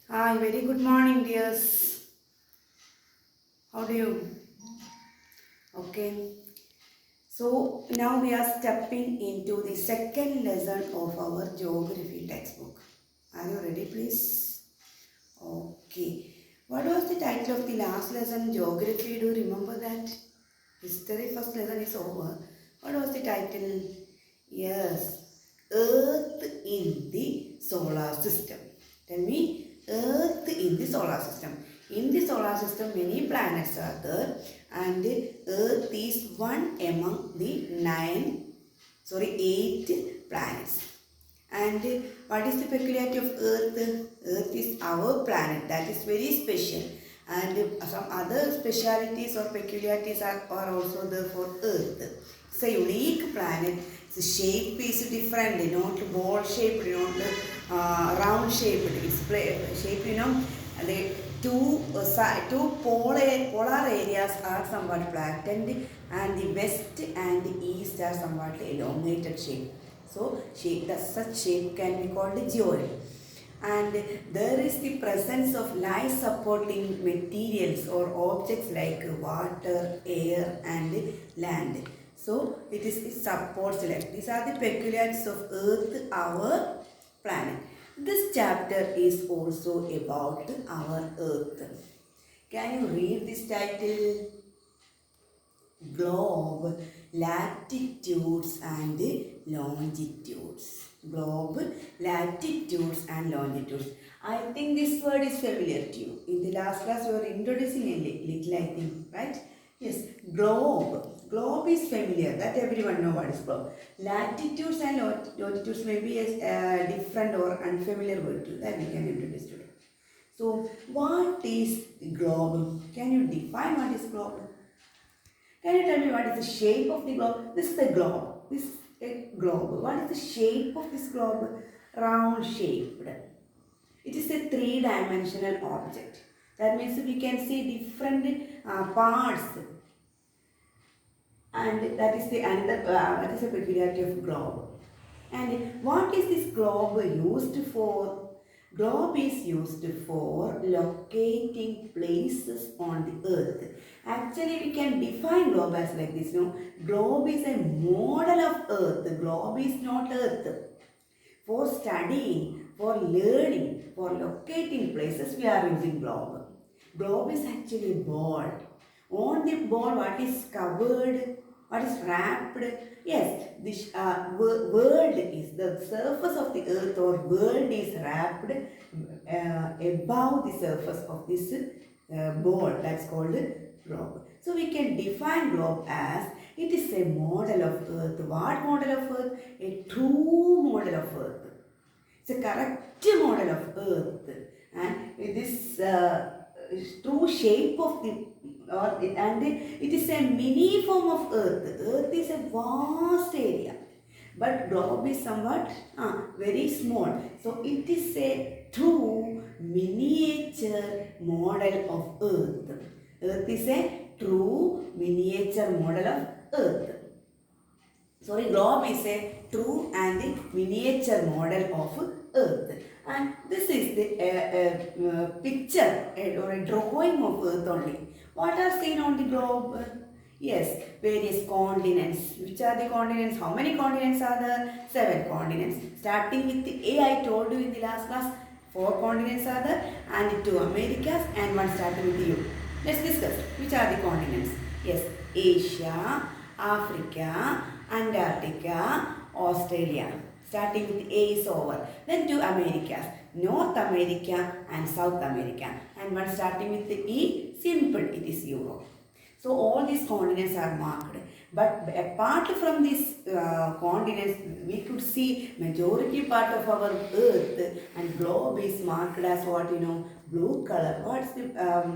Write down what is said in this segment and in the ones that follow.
Hi, very good morning, dears. How do you? Okay. So now we are stepping into the second lesson of our geography textbook. Are you ready, please? Okay. What was the title of the last lesson? Geography. Do you remember that? History first lesson is over. What was the title? Yes. Earth in the solar system. Tell me, Earth in the solar system. In the solar system, many planets are there, and Earth is one among the eight planets. And what is the peculiarity of Earth? Earth is our planet. That is very special. And some other specialities or peculiarities are also there for Earth. It's a unique planet. The shape is different, not ball shaped, not round shaped. It's shape, the two polar areas are somewhat flattened, and the west and the east are somewhat elongated shape. So such shape can be called geoid. And there is the presence of life supporting materials or objects like water, air and land. So it supports life. These are the peculiarities of Earth, our planet. This chapter is also about our Earth. Can you read this title? Globe, latitudes and longitudes. Globe, latitudes and longitudes. I think this word is familiar to you. In the last class we were introducing a little, I think, right? Yes, globe. Globe is familiar. That everyone know what is globe. Latitudes and longitudes may be a different or unfamiliar word to you that we can introduce today. So, what is the globe? Can you define what is globe? Can you tell me what is the shape of the globe? This is the globe. This is a globe. What is the shape of this globe? Round shaped. It is a three-dimensional object. That means we can see different parts, and that is the another that is a peculiarity of globe. And what is this globe used for? Globe is used for locating places on the earth. Actually, we can define globe as like this. Globe is a model of earth. Globe is not earth. For studying, for learning, for locating places, we are using globe. Globe is actually a ball. On the ball, what is covered? What is wrapped? Yes, this world is the surface of the earth, or world is wrapped above the surface of this ball. That's called globe. So we can define globe as it is a model of earth. What model of earth? A true model of earth. It's a correct model of earth, and this true shape of the earth, and it is a mini form of earth. Earth is a vast area, but globe is somewhat very small. So it is a true miniature model of earth. Earth is a true miniature model of earth. Globe is a true and miniature model of earth. And this is the picture or a drawing of earth only. What are seen on the globe? Yes, various continents. Which are the continents? How many continents are there? 7 continents. Starting with the A, I told you in the last class, 4 continents are there, and 2 Americas and one starting with the U. Let's discuss which are the continents. Yes, Asia, Africa, Antarctica, Australia. Starting with A is over. Then 2 Americas, North America and South America. And one starting with the E, simple, it is Europe. So all these continents are marked. But apart from these continents, we could see majority part of our earth and globe is marked as what, blue color. What's the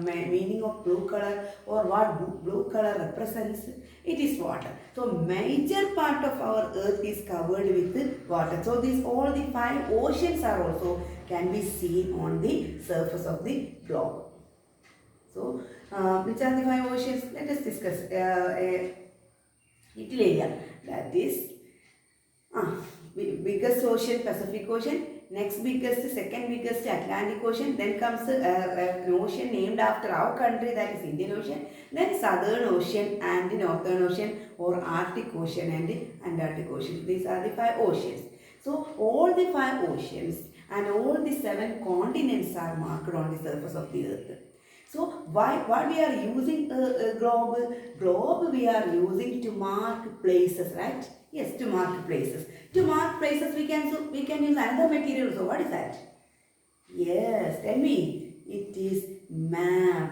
meaning of blue color, or what blue color represents? It is water. So major part of our earth is covered with water. So these all the 5 oceans are also can be seen on the surface of the globe. So, which are the 5 oceans? Let us discuss a little area. That is, biggest ocean, Pacific Ocean, Next biggest, second biggest Atlantic Ocean. Then comes an ocean named after our country, that is Indian Ocean. Then Southern Ocean and Northern Ocean, or Arctic Ocean and Antarctic Ocean. These are the 5 oceans. So all the 5 oceans and all the 7 continents are marked on the surface of the earth. So what we are using a globe? Globe we are using to mark places, right? Yes, to mark places. To mark places we can use another material. So what is that? Yes, tell me. It is map.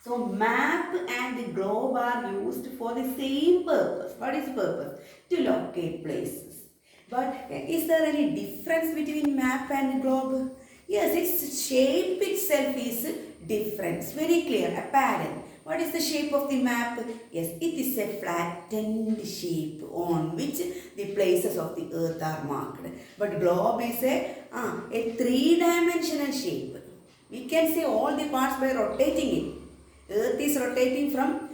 So map and the globe are used for the same purpose. What is the purpose? To locate places. But is there any difference between map and globe? Yes, its shape itself is different. Very clear, apparent. What is the shape of the map? Yes, it is a flattened shape on which the places of the earth are marked. But globe is a 3-dimensional shape. We can see all the parts by rotating it. Earth is rotating from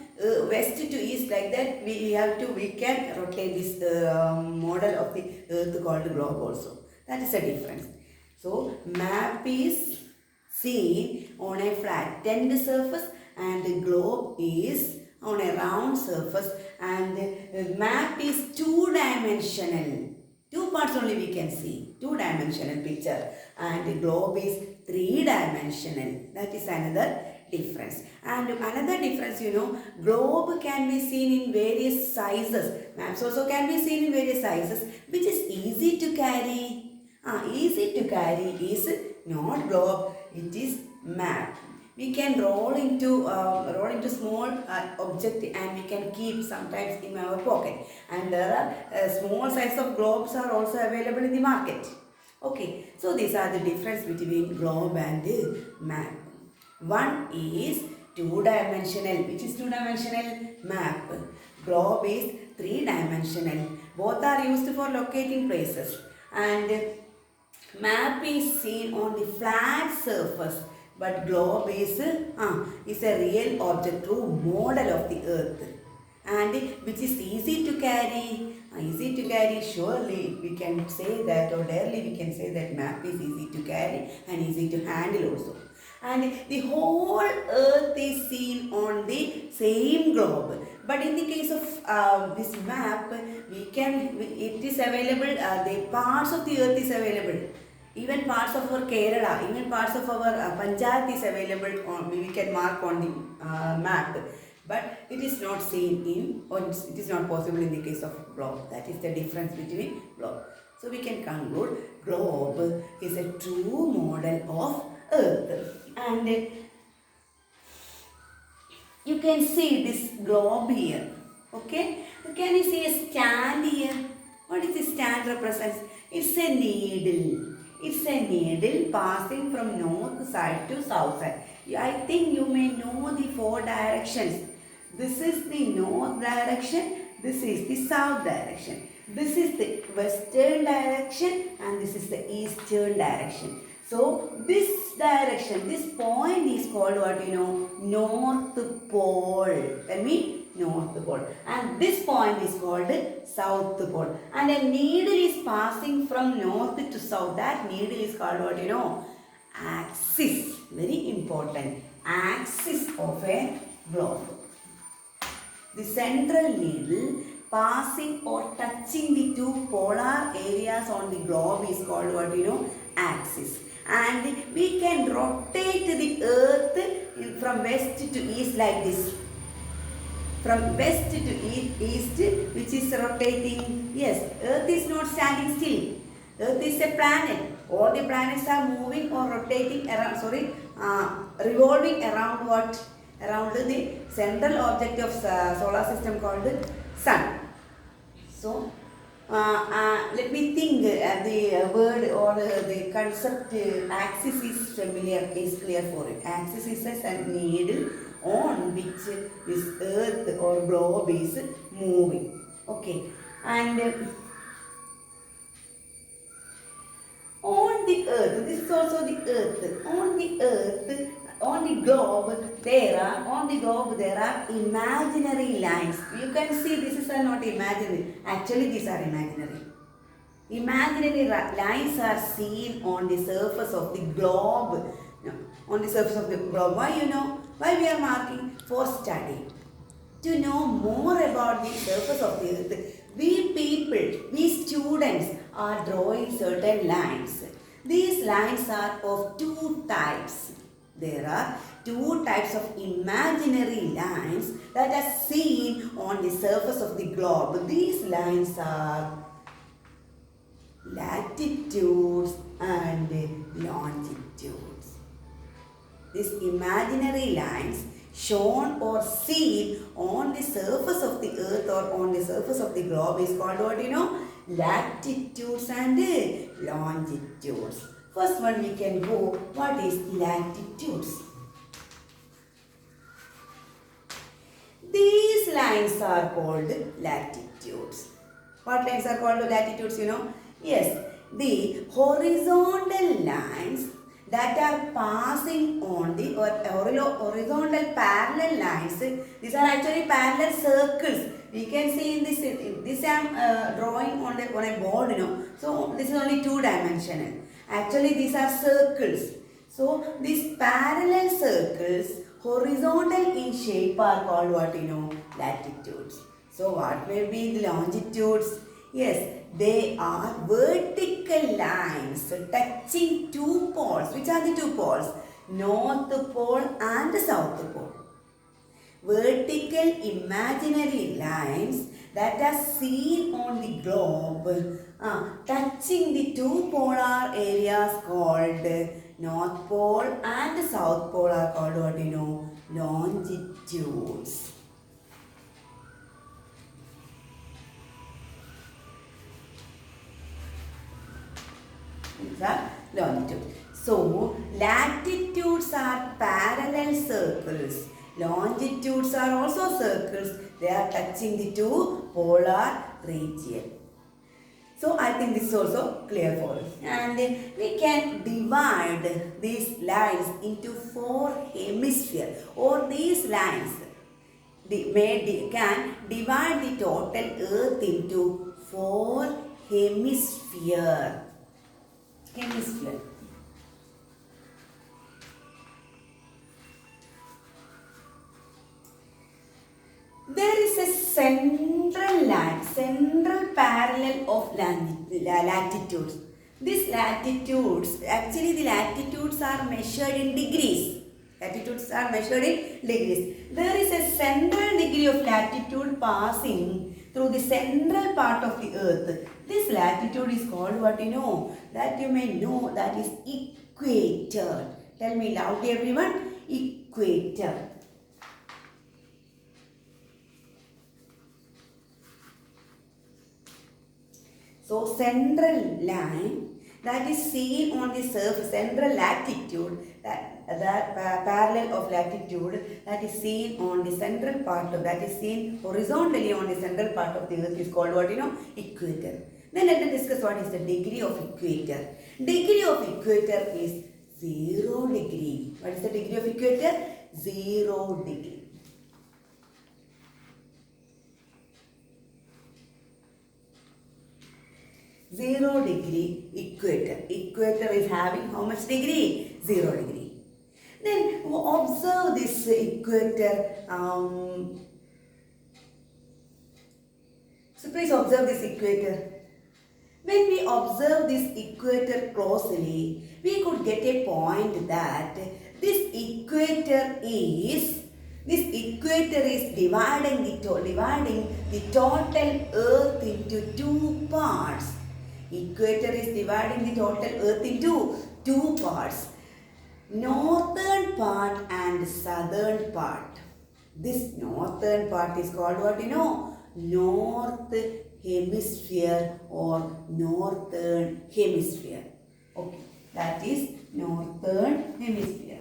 west to east, like that. We can rotate this model of the earth called globe also. That is a difference. So map is seen on a flattened surface and the globe is on a round surface, and the map is 2-dimensional. 2 parts only we can see, 2-dimensional picture, and the globe is 3-dimensional. That is another difference. And another difference, globe can be seen in various sizes. Maps also can be seen in various sizes, which is easy to carry. Easy to carry is not globe, it is map. We can roll into small object and we can keep sometimes in our pocket. And there are small size of globes are also available in the market. Okay, so these are the difference between globe and map. One is 2-dimensional. Which is 2-dimensional? Map. Globe is 3-dimensional. Both are used for locating places. And map is seen on the flat surface, but globe is a real object, true model of the earth, and which is easy to carry. Surely we can say that, or barely we can say that map is easy to carry and easy to handle also. And the whole earth is seen on the same globe. But in the case of this map, it is available, the parts of the earth is available. Even parts of our Kerala, even parts of our Panchayat is available, we can mark on the map. But it is not seen it is not possible in the case of globe. That is the difference between globe. So we can conclude globe is a true model of earth. And you can see this globe here. Okay? Can you see a stand here? What is the stand represents? It's a needle. It's a needle passing from north side to south side. I think you may know the 4 directions. This is the north direction. This is the south direction. This is the western direction and this is the eastern direction. So this direction, this point is called what North Pole. Tell me, North Pole. And this point is called South Pole. And a needle is passing from north to south. That needle is called what axis. Very important. Axis of a globe. The central needle passing or touching the 2 polar areas on the globe is called what axis. And we can rotate the earth from west to east like this. From west to east, which is rotating. Yes, earth is not standing still. Earth is a planet. All the planets are moving or rotating around, revolving around what? Around the central object of solar system called the sun. So, let me think the word or the concept axis is clear for it. Axis is a needle on which this earth or globe is moving. Okay, and on the earth, this is also the earth. On the globe there are imaginary lines. You can see this is not imaginary. Actually, these are imaginary. Imaginary lines are seen on the surface of the globe. No, on the surface of the globe. Why you know? Why we are marking? For study. To know more about the surface of the earth, we people, we students are drawing certain lines. These lines are of two types. There are two types of imaginary lines that are seen on the surface of the globe. These lines are latitudes and longitudes. These imaginary lines shown or seen on the surface of the earth or on the surface of the globe is called what you know? Latitudes and longitudes. First one we can go, what is latitudes? These lines are called latitudes. What lines are called latitudes, you know? Yes, the horizontal lines that are passing on the horizontal parallel lines. These are actually parallel circles. We can see in this I am drawing on a board, you know. So this is only two-dimensional. Actually, these are circles. So these parallel circles, horizontal in shape, are called what you know? Latitudes. So what will be the longitudes? Yes, they are vertical lines touching two poles. Which are the two poles? North pole and south pole. Vertical imaginary lines that are seen on the globe touching the two polar areas called North Pole and South Pole are called what you know? Longitudes. These are longitudes. So, latitudes are parallel circles. Longitudes are also circles. They are touching the two polar region. So, I think this is also clear for us. And we can divide these lines into four hemispheres, or these lines can divide the total earth into four hemispheres. There is a central line, central parallel of latitudes. These latitudes, actually the latitudes are measured in degrees. Latitudes are measured in degrees. There is a central degree of latitude passing through the central part of the earth. This latitude is called what you know? That you may know, that is equator. Tell me loudly everyone. Equator. So central line that is seen on the surface, central latitude, that parallel of latitude that is seen on the central part of, that is seen horizontally on the central part of the earth is called what you know? Equator. Then let us discuss what is the degree of equator. Degree of equator is 0 degree. What is the degree of equator? 0 degree. Zero degree equator. Equator is having how much degree? 0 degree. Then observe this equator. So please observe this equator. When we observe this equator closely, we could get a point that this equator is dividing the total earth into two parts. Equator is dividing the total earth into two parts. Northern part and southern part. This northern part is called what you know? North hemisphere or northern hemisphere. Okay, that is northern hemisphere.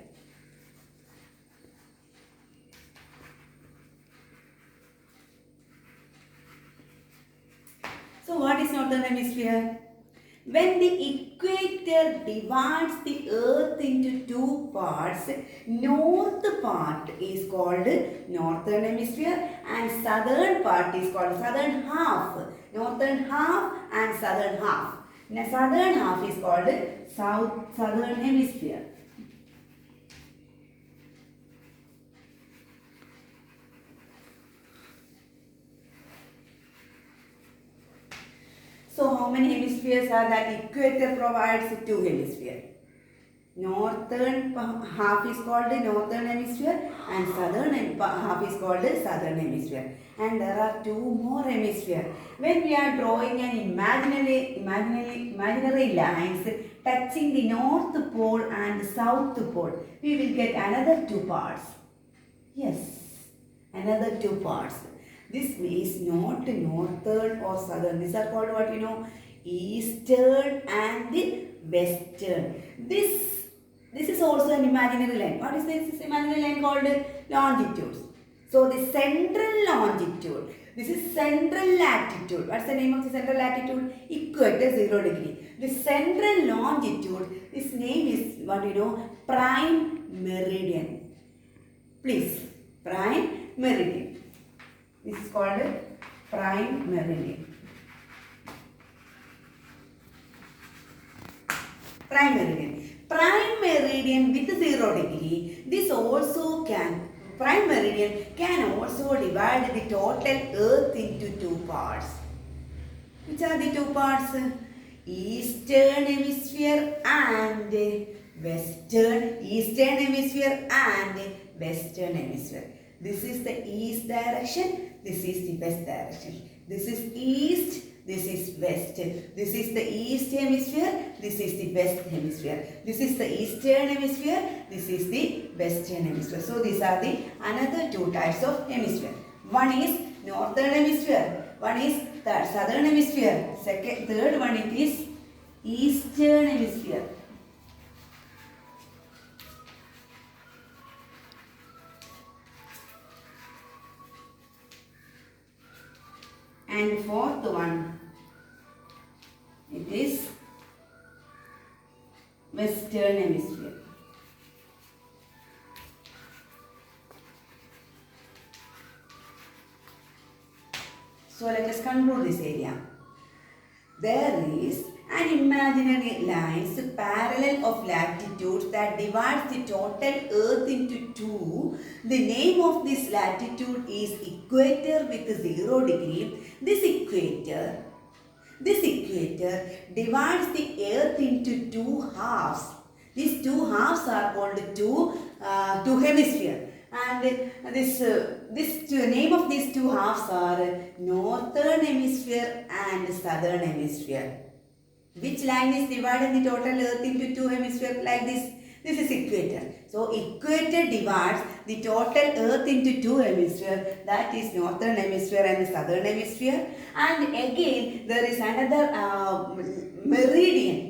So what is northern hemisphere? When the equator divides the earth into two parts, north part is called northern hemisphere and southern part is called southern half. Northern half and southern half. The southern half is called southern hemisphere. So how many hemispheres are that? Equator provides two hemispheres. Northern half is called the northern hemisphere and southern half is called the southern hemisphere. And there are two more hemispheres. When we are drawing an imaginary lines touching the north pole and the south pole, we will get another two parts. Yes, another two parts. This is not northern or southern. These are called what you know? Eastern and western. This is also an imaginary line. What is this imaginary line called? Longitudes. So the central longitude. This is central latitude. What's the name of the central latitude? Equator 0 degree. The central longitude, this name is what you know? Prime meridian. Please, prime meridian. This is called prime meridian. Prime meridian. Prime meridian with 0 degree. This also prime meridian can also divide the total earth into two parts. Which are the two parts? Eastern hemisphere and western. Eastern hemisphere and western hemisphere. This is the east direction. This is the west direction. This is east. This is west. This is the east hemisphere. This is the west hemisphere. This is the eastern hemisphere. This is the western hemisphere. So these are the another two types of hemisphere. One is northern hemisphere. One is the southern hemisphere. Third one it is eastern hemisphere. And fourth one, it is western hemisphere. So let us conclude this area. There is an imaginary lines parallel of latitudes that divides the total earth into two. The name of this latitude is equator with 0 degree. This equator divides the earth into two halves. These two halves are called two hemispheres. And the name of these two halves are northern hemisphere and southern hemisphere. Which line is dividing the total earth into two hemispheres like this? This is equator. So equator divides the total earth into two hemispheres, that is northern hemisphere and southern hemisphere. And again there is another meridian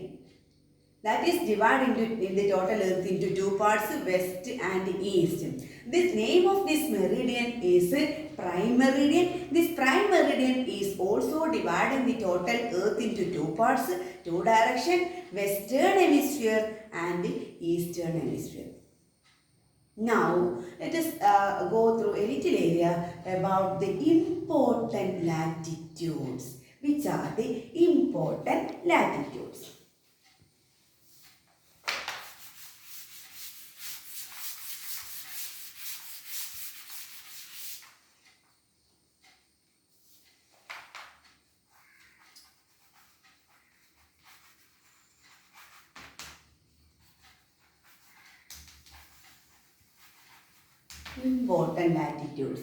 that is divided in the total earth into two parts, west and east. This name of this meridian is prime meridian. This prime meridian is also dividing the total earth into two parts, two direction, western hemisphere and eastern hemisphere. Now let us go through a little area about the important latitudes. Which are the important latitudes? Important latitudes.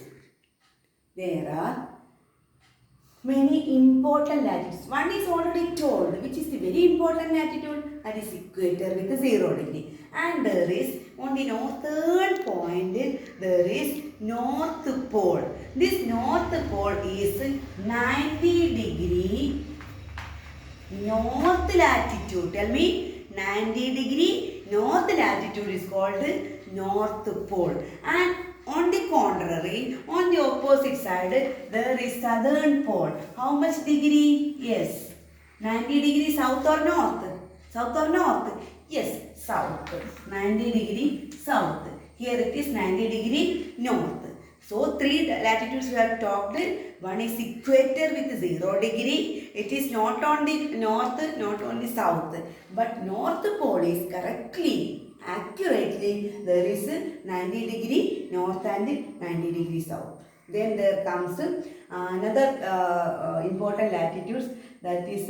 There are many important latitudes. One is already told, which is the very important latitude, that is equator with 0 degree. And there is on the northern point, there is North Pole. This North Pole is 90 degree north latitude. Tell me, 90 degree north latitude is called North Pole. And on the contrary, on the opposite side, there is Southern Pole. How much degree? Yes. 90 degree south or north? South or north? Yes, south. 90 degree south. Here it is 90 degree north. So three latitudes we have talked. One is equator with 0 degree. It is not on the north, not on the south. But north pole is correctly, accurately, there is 90 degree north and 90 degree south. Then there comes another important latitudes, that is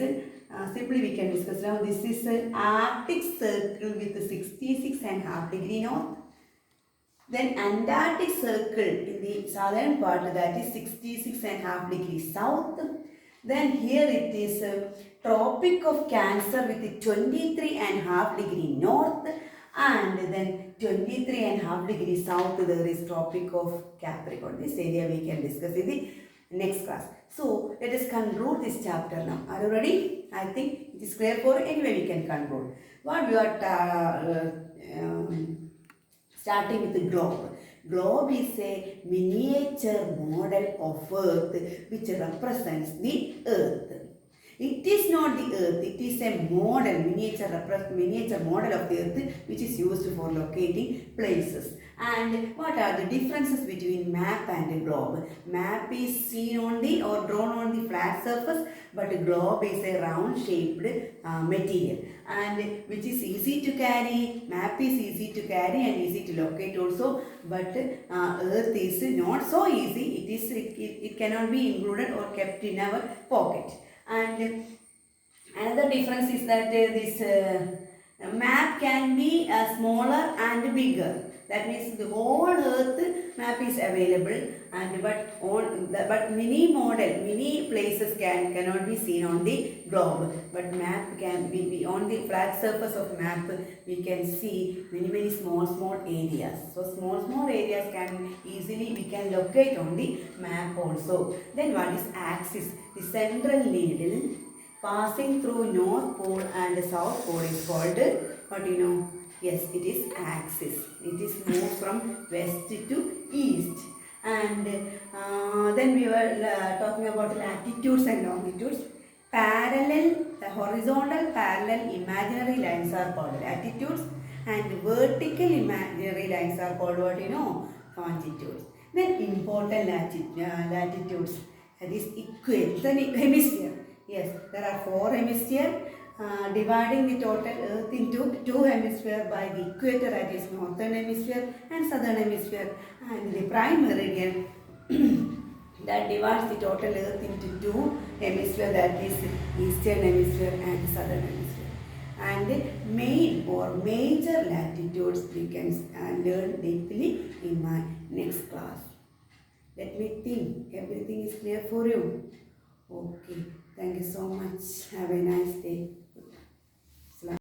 simply we can discuss now. This is Arctic circle with 66.5 degree north. Then Antarctic circle in the southern part, that is 66.5 degrees south. Then here it is Tropic of Cancer with 23.5 degree north, and then 23.5 degrees south there is Tropic of Capricorn. This area we can discuss in the next class. So let us conclude this chapter now. Are you ready? I think it is clear for anyway we can conclude. What we are starting with the globe. Globe is a miniature model of Earth which represents the Earth. It is not the Earth, it is a model, miniature model of the Earth which is used for locating places. And what are the differences between map and globe? Map is seen on the or drawn on the flat surface, but globe is a round shaped material, and which is easy to carry. Map is easy to carry and easy to locate also, but Earth is not so easy. It cannot be included or kept in our pocket. And another difference is that this map can be smaller and bigger. That means the whole Earth map is available, and but many places cannot be seen on the globe. But map can be on the flat surface of map. We can see many small areas. So small areas we can locate on the map also. Then what is axis? The central needle passing through North Pole and South Pole is called, what do you know? Yes, it is axis. It is moved from west to east. And then we were talking about latitudes and longitudes. Horizontal parallel imaginary lines are called latitudes, and vertical imaginary lines are called, what you know? Longitudes. Then important latitudes, that is equator, hemisphere. Yes, there are 4 hemispheres, dividing the total Earth into 2 hemispheres by the equator, that is northern hemisphere and southern hemisphere, and the prime meridian that divides the total Earth into 2 hemispheres, that is eastern hemisphere and southern hemisphere. And main or major latitudes we can learn deeply in my next class. Let me think. Everything is clear for you? Okay. Thank you so much. Have a nice day.